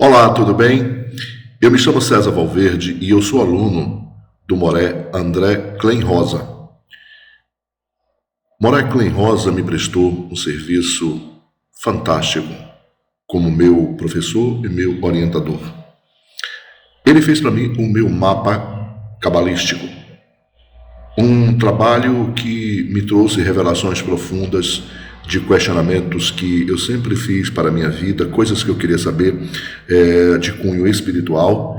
Olá, tudo bem? Eu me chamo César Valverde e eu sou aluno do Moré André Klein Rosa. Moré Klein Rosa me prestou um serviço fantástico como meu professor e meu orientador. Ele fez para mim o meu mapa cabalístico, um trabalho que me trouxe revelações profundas de questionamentos que eu sempre fiz para a minha vida, coisas que eu queria saber de cunho espiritual,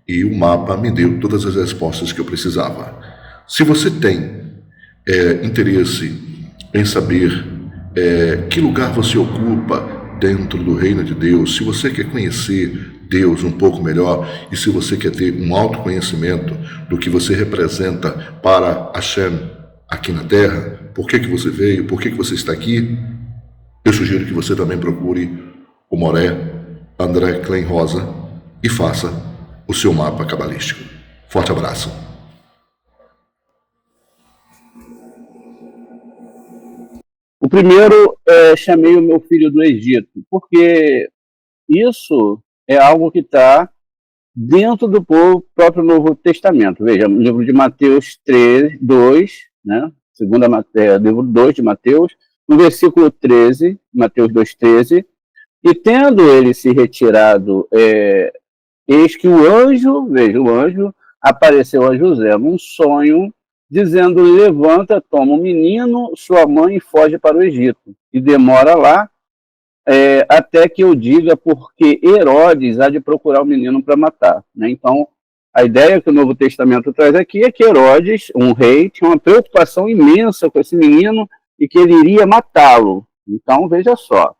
e o mapa me deu todas as respostas que eu precisava. Se você tem interesse em saber que lugar você ocupa dentro do reino de Deus, se você quer conhecer Deus um pouco melhor e se você quer ter um autoconhecimento do que você representa para Hashem aqui na Terra, por que você veio, por que você está aqui, eu sugiro que você também procure o Moré André Klein Rosa e faça o seu mapa cabalístico. Forte abraço. O primeiro, chamei o meu filho do Egito, porque isso é algo que está dentro do próprio Novo Testamento. Veja, no livro de Mateus 3, 2, né? Livro 2 de Mateus, no versículo 13, Mateus 2,13, e tendo ele se retirado, eis que o anjo apareceu a José num sonho, dizendo: levanta, toma o menino, sua mãe, e foge para o Egito. E demora lá até que eu diga, porque Herodes há de procurar o menino para matar. Né? Então, a ideia que o Novo Testamento traz aqui é que Herodes, um rei, tinha uma preocupação imensa com esse menino e que ele iria matá-lo. Então, veja só.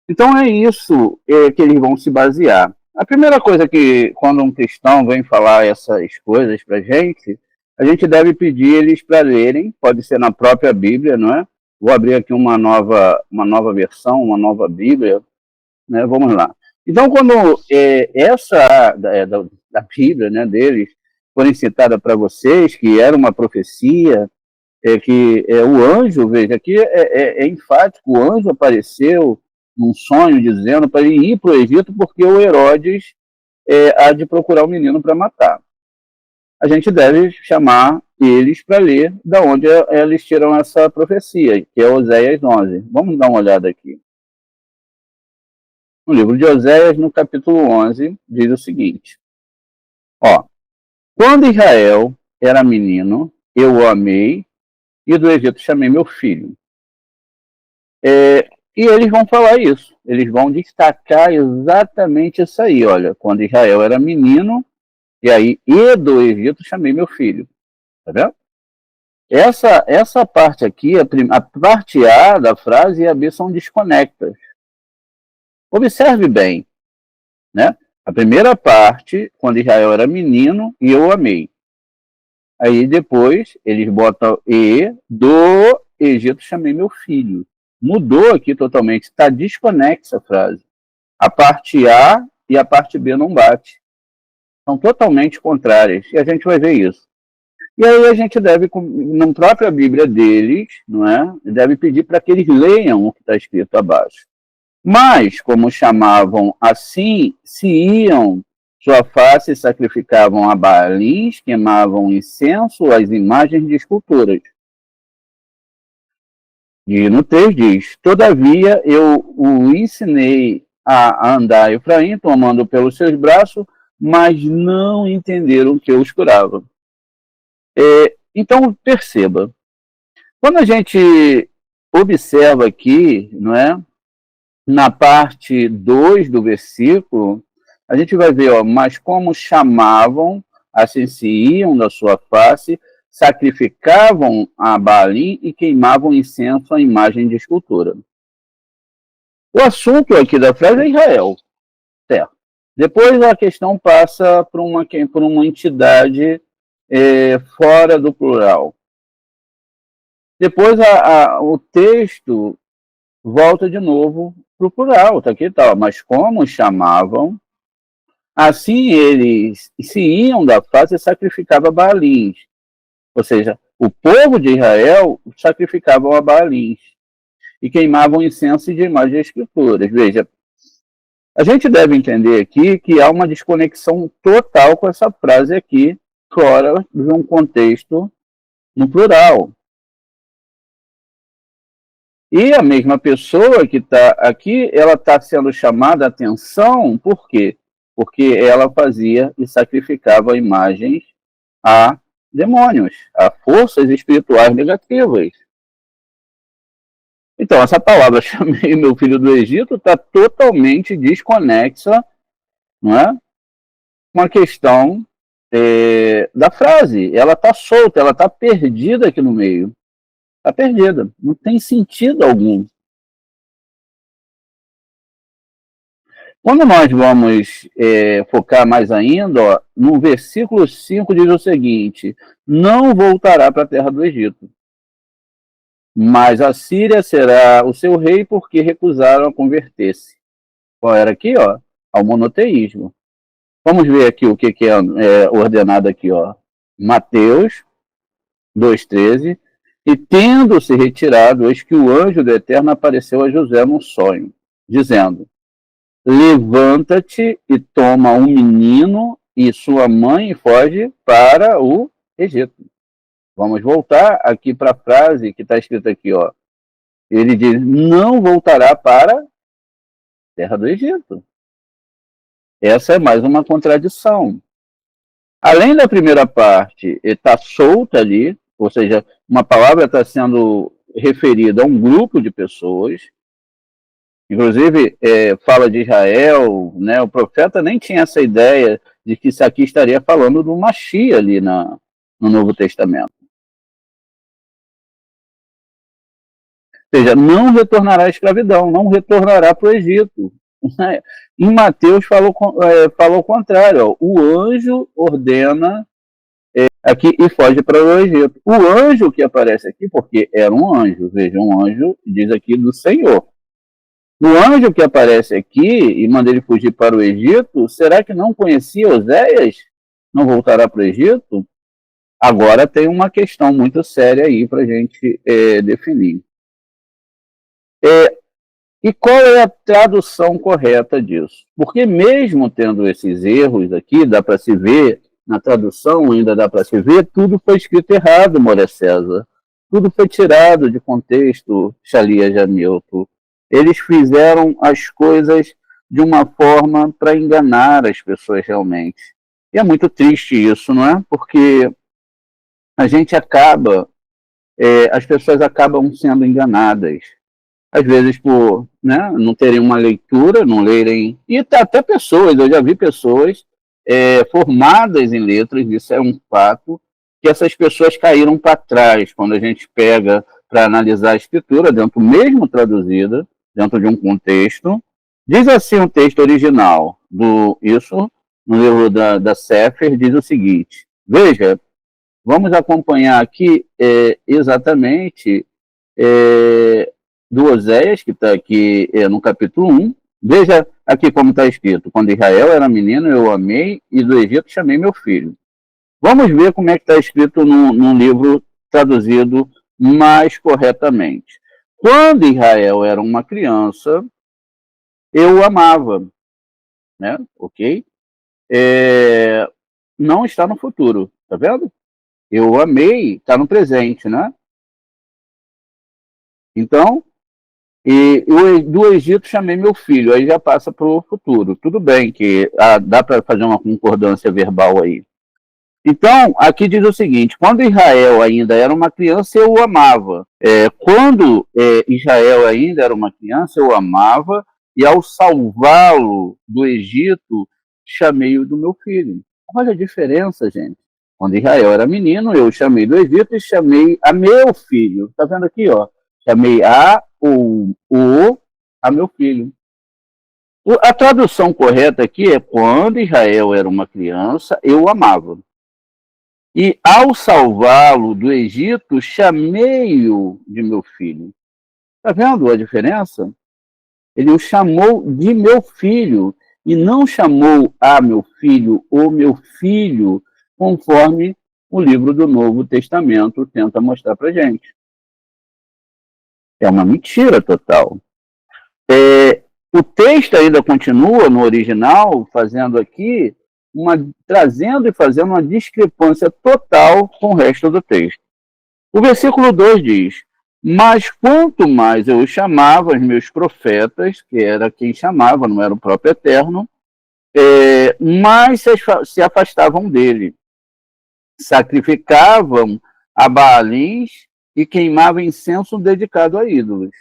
Então, é isso que eles vão se basear. A primeira coisa que, quando um cristão vem falar essas coisas para a gente deve pedir eles para lerem, pode ser na própria Bíblia, não é? Vou abrir aqui uma nova versão, uma nova Bíblia, né? Vamos lá. Então, quando essa da Bíblia, né, deles, forem citada para vocês, que era uma profecia, que o anjo, veja, aqui é enfático, o anjo apareceu num sonho dizendo para ele ir para o Egito porque o Herodes há de procurar o menino para matar. A gente deve chamar eles para ler da onde eles tiram essa profecia, que é Oséias 11. Vamos dar uma olhada aqui. No livro de Oséias, no capítulo 11, diz o seguinte: ó, quando Israel era menino, eu o amei, e do Egito chamei meu filho. E eles vão falar isso, eles vão destacar exatamente isso aí, olha, quando Israel era menino, e aí, e do Egito chamei meu filho, tá vendo? Essa parte aqui, a parte A da frase e a B são desconectas. Observe bem, né? A primeira parte, quando Israel era menino, e eu amei. Aí depois, eles botam e do Egito chamei meu filho. Mudou aqui totalmente, está desconexa a frase. A parte A e a parte B não bate. São totalmente contrárias, e a gente vai ver isso. E aí a gente deve, na própria Bíblia deles, não é? Deve pedir para que eles leiam o que está escrito abaixo. Mas, como chamavam assim, se iam sua face, sacrificavam a Baalins, queimavam incenso às imagens de esculturas. E no 3 diz: todavia eu o ensinei a andar Efraim, tomando pelos seus braços, mas não entenderam que eu os curava. Então, perceba, quando a gente observa aqui, não é, na parte 2 do versículo, a gente vai ver, ó, mas como chamavam, assim se iam da sua face, sacrificavam a Baalim e queimavam incenso à imagem de escultura. O assunto aqui da frase é Israel, certo? Depois a questão passa por uma entidade fora do plural. Depois o texto volta de novo para o plural, tá aqui, tá, mas como chamavam, assim eles se iam da face e sacrificavam Baalins. Ou seja, o povo de Israel sacrificava a Baalins e queimavam incenso de imagens de escrituras. Veja, A gente deve entender aqui que há uma desconexão total com essa frase aqui, fora de um contexto no plural. E a mesma pessoa que está aqui, ela está sendo chamada a atenção, por quê? Porque ela fazia e sacrificava imagens a demônios, a forças espirituais negativas. Então, essa palavra, chamei meu filho do Egito, está totalmente desconexa, não é? Com a questão da frase. Ela está solta, ela está perdida aqui no meio. Está perdida, não tem sentido algum. Quando nós vamos focar mais ainda, ó, no versículo 5 diz o seguinte: não voltará para a terra do Egito, mas a Síria será o seu rei porque recusaram a converter-se. Qual era aqui? Ó, ao monoteísmo. Vamos ver aqui o que é ordenado aqui. Ó. Mateus 2,13. E tendo se retirado, eis que o anjo do Eterno apareceu a José num sonho, dizendo: levanta-te e toma um menino e sua mãe e foge para o Egito. Vamos voltar aqui para a frase que está escrita aqui, ó. Ele diz: não voltará para a terra do Egito. Essa é mais uma contradição. Além da primeira parte, está solta ali, ou seja, uma palavra está sendo referida a um grupo de pessoas. Inclusive, fala de Israel, né? O profeta nem tinha essa ideia de que isso aqui estaria falando do Mashiach ali no Novo Testamento. Ou seja, não retornará à escravidão, não retornará para o Egito. Em Mateus falou o contrário, ó, o anjo ordena aqui e foge para o Egito. O anjo que aparece aqui, porque era um anjo, veja, um anjo diz aqui do Senhor. O anjo que aparece aqui e manda ele fugir para o Egito, será que não conhecia Oséias? Não voltará para o Egito? Agora tem uma questão muito séria aí para a gente definir. E qual é a tradução correta disso? Porque mesmo tendo esses erros aqui, dá para se ver, na tradução ainda dá para se ver, tudo foi escrito errado, Moré César. Tudo foi tirado de contexto, Xalia Jamilton. Eles fizeram as coisas de uma forma para enganar as pessoas realmente. E é muito triste isso, não é? Porque a gente acaba, as pessoas acabam sendo enganadas. Às vezes por não terem uma leitura, não lerem. E até pessoas, eu já vi pessoas formadas em letras, isso é um fato, que essas pessoas caíram para trás quando a gente pega para analisar a escritura, mesmo traduzida, dentro de um contexto. Diz assim o texto original, isso no livro da Sefer, diz o seguinte: veja, vamos acompanhar aqui exatamente do Oséias, que está aqui no capítulo 1. Veja aqui como está escrito: quando Israel era menino, eu o amei, e do Egito chamei meu filho. Vamos ver como é que está escrito num livro traduzido mais corretamente. Quando Israel era uma criança, eu o amava, né? Ok? Não está no futuro, tá vendo? Eu o amei, está no presente, né? Então, do Egito chamei meu filho, aí já passa para o futuro. Tudo bem que dá para fazer uma concordância verbal aí. Então, aqui diz o seguinte: quando Israel ainda era uma criança, eu o amava. Quando Israel ainda era uma criança, eu o amava, e ao salvá-lo do Egito, chamei-o do meu filho. Olha a diferença, gente. Quando Israel era menino, eu o chamei do Egito e chamei a meu filho. Está vendo aqui, ó? Chamei a meu filho. A tradução correta aqui é: quando Israel era uma criança, eu o amava. E ao salvá-lo do Egito, chamei-o de meu filho. Está vendo a diferença? Ele o chamou de meu filho e não chamou a meu filho ou meu filho, conforme o livro do Novo Testamento tenta mostrar para gente. É uma mentira total. O texto ainda continua no original, fazendo aqui, trazendo e fazendo uma discrepância total com o resto do texto. O versículo 2 diz: mas quanto mais eu os chamava, os meus profetas, que era quem chamava, não era o próprio Eterno, mais se afastavam dele. Sacrificavam a Baalins e queimavam incenso dedicado a ídolos.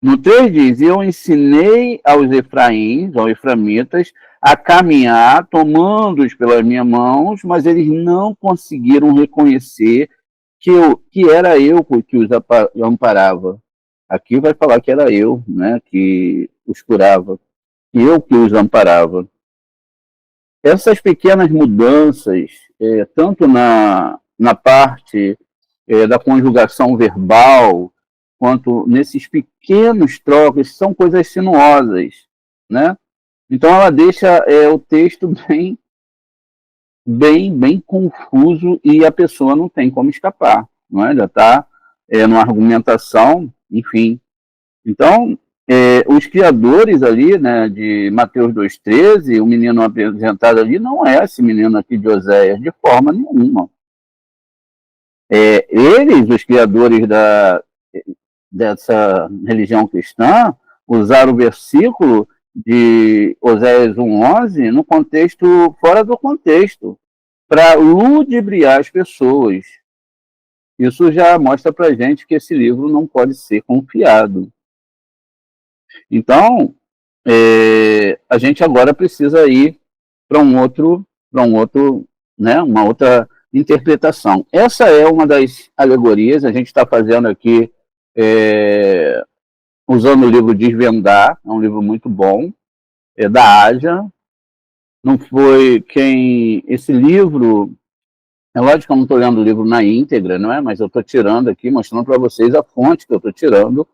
No 3 diz: eu ensinei aos Efraíns, aos eframitas, a caminhar, tomando-os pelas minhas mãos, mas eles não conseguiram reconhecer que era eu que os amparava. Aqui vai falar que era eu, né, que os curava, que eu que os amparava. Essas pequenas mudanças, tanto na parte da conjugação verbal, quanto nesses pequenos trocos, são coisas sinuosas, né? Então ela deixa o texto bem confuso e a pessoa não tem como escapar, não é? Já está numa argumentação, enfim. Então, os criadores ali, né, de Mateus 2,13, o menino apresentado ali não é esse menino aqui de Oséias, de forma nenhuma. Eles, os criadores dessa religião cristã, usaram o versículo de Oséias 1,11 no contexto, fora do contexto, para ludibriar as pessoas. Isso já mostra para a gente que esse livro não pode ser confiado. Então, a gente agora precisa ir para um outro, né, uma outra interpretação. Essa é uma das alegorias, a gente está fazendo aqui usando o livro Desvendar, é um livro muito bom, da Ágia. Não foi quem... Esse livro, é lógico que eu não estou lendo o livro na íntegra, não é? Mas eu estou tirando aqui, mostrando para vocês a fonte que eu estou tirando